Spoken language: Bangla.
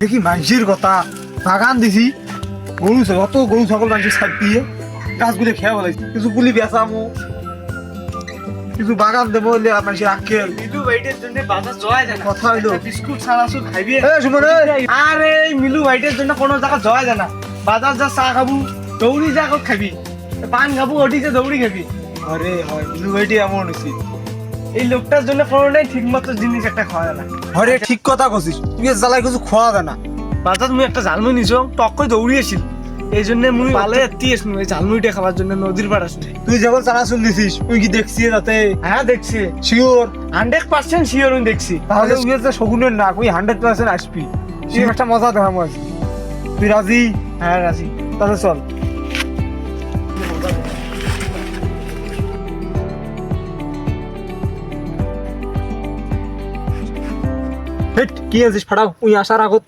দেখি মানুষের কথা বাগান দিছি অত গরু ছাগল মানুষের সাইড দিয়ে গাছগুলো খেয়ে বলাইছি কিছু পুলি বেচামো কিছু বাগান দেবো মানুষের আখেল মিলু ভাইটের জন্য বাজার যাওয়া যায় না। কথা হইলো বিস্কুট ছাড়াছু খাইবি সুমন আরে মিলু ভাইটের জন্য কোনো জায়গা যাওয়া যায় না। বাজার যা চা খাবো দৌড়ি যা খাবি, পান খাবো ওটিতে দৌড়ি খাবি। আরে হয় বিলু ভাইটি এমন হয়েছি এই লোকটার জন্য কোনোটাই ঠিক মতো জিনিস একটা খাওয়া যায় না। আরে ঠিক কথা কছিস তুই জ্বালায় কিছু খাওয়া যায় না। বাজার মুই একটা ঝালমুই নিছো টক করে দৌড়িয়েছিল, এই জন্য মুই ভালো এত্তিস নু এই ঝালমুইটা খাওয়ার জন্য নদীর পাড় আসলে। তুই যখন চানাচুর দিছিস তুই কি দেখছিস তাতে? হ্যাঁ দেখছি, শিওর 100% শিওর আমি দেখছি। তাহলে তুই যে শগুনের না তুই 100% আসবি তুই একটা মজা দেখাবো আজ। তুই রাজি? হ্যাঁ রাজি। তাহলে চল। হেট কি আছিস ফাড়াও ওই আসার আগত